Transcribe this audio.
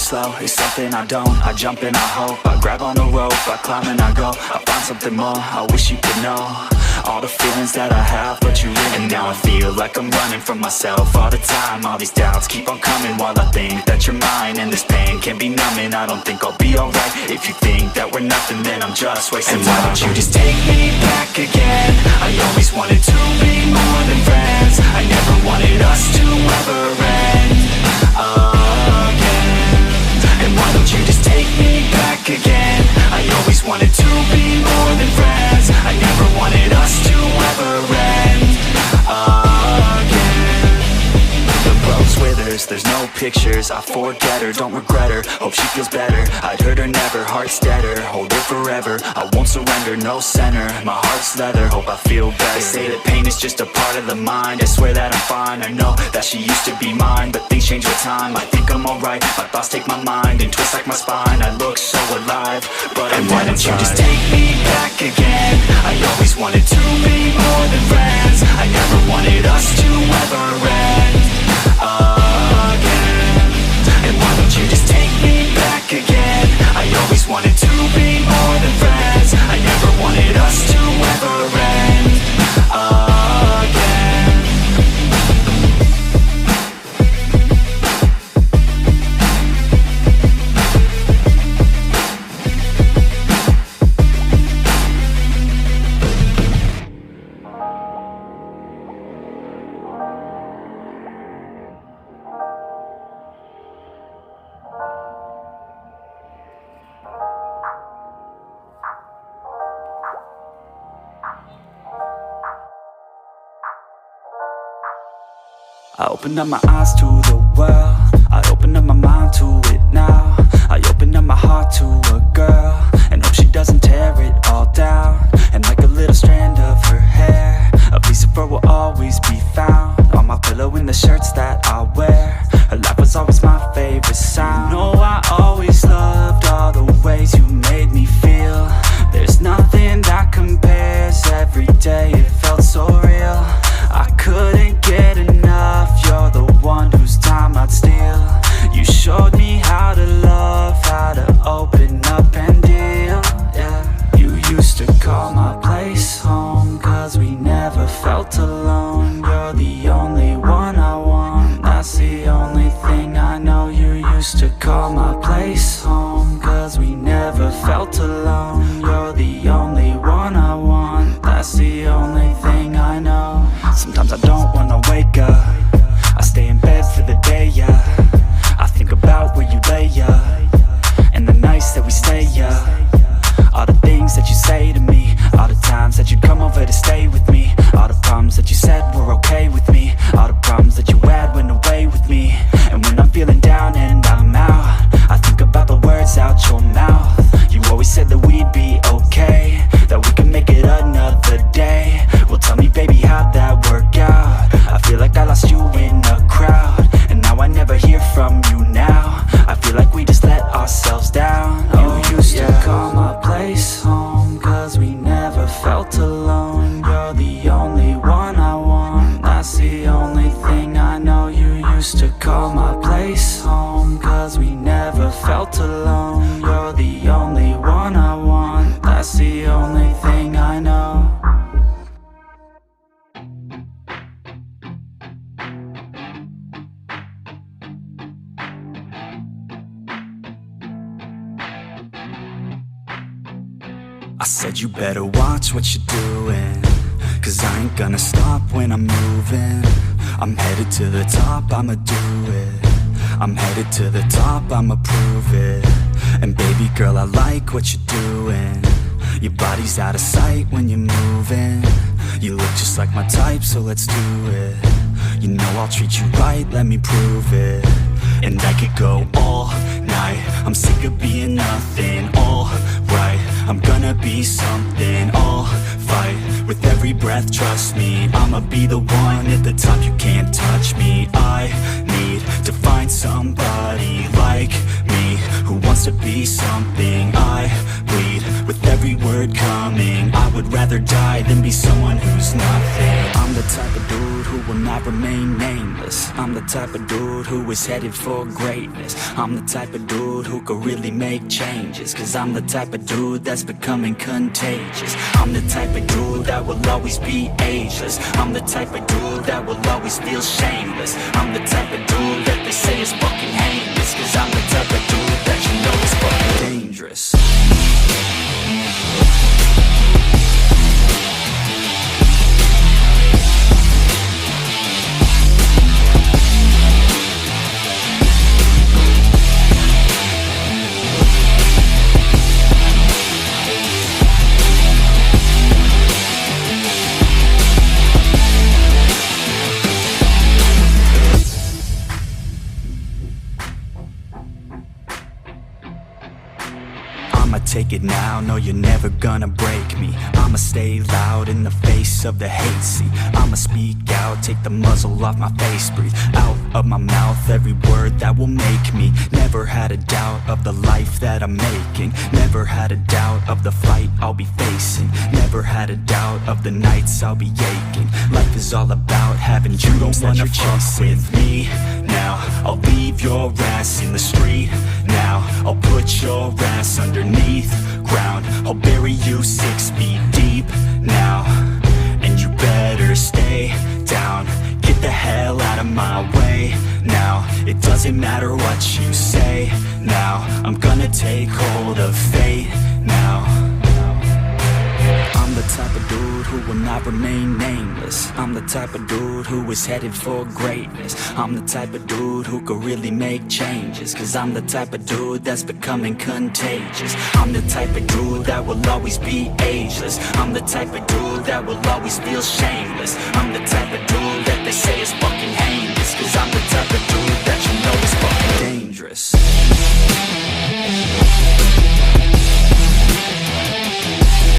slow is something I don't. I jump and I hope, I grab on the rope, I climb and I go, I find something more. I wish you could know all the feelings that I have, but you really. And now I feel like I'm running from myself all the time. All these doubts keep on coming while I think that you're mine. And this pain can be numbing. I don't think I'll be alright if you think that we're nothing, then I'm just wasting time. And why don't you just take me back again? I always wanted to be more than friends. I never wanted us to ever end again. And why don't you just take me back again? I always wanted to be more than friends. I never wanted us to ever end again. The rose withers, there's no pictures. I forget her, don't regret her. Hope she feels better, I'd hurt her never. Heart's deader, hold her forever. I won't surrender, no center. My heart's leather, hope I feel better. They say that pain is just a part of the mind. I swear that I'm fine, I know that she used to be mine. But things change with time, I think I'm alright. My thoughts take my mind and twist like my spine. I look so alive, but I'm why don't you just take me back again? I always wanted to be more than friends. I never wanted us to ever end again. And why don't you just take me back again? I always wanted to be more than friends. I never wanted us to ever end again. I opened up my eyes to the world, I opened up my mind to it now. I opened up my heart to a girl, and hope she doesn't tear it all down. And like a little strand of her hair, a piece of her will always be found on my pillow in the shirts that I wear. Her laugh was always my favorite sound. You know I always loved all the ways you made me feel. There's nothing that compares, every day it felt so real. I couldn't get enough, you're the one whose time I'd steal. You showed me how to love, how to open up and deal, yeah. You used to call my place home, cause we never felt alone. You're the only one I want, that's the only thing I know. You used to call my place home, cause we never felt alone. You're the only one I want, that's the only thing I know. Sometimes I don't wanna wake up, I stay in bed for the day, yeah. I think about where you lay, yeah, and the nights that we stay, yeah. All the things that you say to me, all the times that you come over to stay with me, all the problems that you said were okay with me, all the problems that you had went away with me. And when I'm feeling down and I'm out, I think about the words out your mouth. You always said that we'd be okay, that we can make it another day. Well, tell me baby, how'd that work out? I feel like I lost you in a crowd, and now I never hear from you now. I feel like we just let ourselves down. You used to call my place home, cause we never felt alone. You're the only one I want, that's the only thing I know. You used to call my place home, cause we never felt alone. You're the only one I want, that's the only thing I know. I said you better watch what you're doing, cause I ain't gonna stop when I'm moving. I'm headed to the top, I'ma do it. I'm headed to the top, I'ma prove it. And baby girl, I like what you're doing. Your body's out of sight when you're moving. You look just like my type, so let's do it. You know I'll treat you right, let me prove it. And I could go all night, I'm sick of being nothing. Alright, I'm gonna be something. I'll fight with every breath, trust me. I'ma be the one at the top, you can't touch me. I need to find somebody like me, who wants to be something. I bleed with every word coming. I would rather die than be someone who's nothing. I'm the type of dude who will not remain nameless. I'm the type of dude who is headed for greatness. I'm the type of dude who could really make changes, cause I'm the type of dude that's becoming contagious. I'm the type of dude that will always be ageless. I'm the type of dude that will always feel shameless. I'm the type of dude that they say is fucking heinous, cause I'm the type of dude that you know is fucking dangerous. I'ma take it now, no you're never gonna break me. I'ma stay loud in the face of the hate, see I'ma speak out, take the muzzle off my face, breathe out of my mouth every word that will make me. Never had a doubt of the life that I'm making. Never had a doubt of the fight I'll be facing. Never had a doubt of the nights I'll be aching. Life is all about having dreams that you're chasing. With me now, I'll leave your ass in the street now. I'll put your ass underneath ground. I'll bury you 6 feet deep now, and you better stay down. Get the hell out of my way now. It doesn't matter what you say now. I'm gonna take hold of fate now. I'm the type of dude who will not remain nameless. I'm the type of dude who is headed for greatness. I'm the type of dude who could really make changes, cause I'm the type of dude that's becoming contagious. I'm the type of dude that will always be ageless. I'm the type of dude that will always feel shameless. I'm the type of dude that they say is fucking heinous, cause I'm the type of dude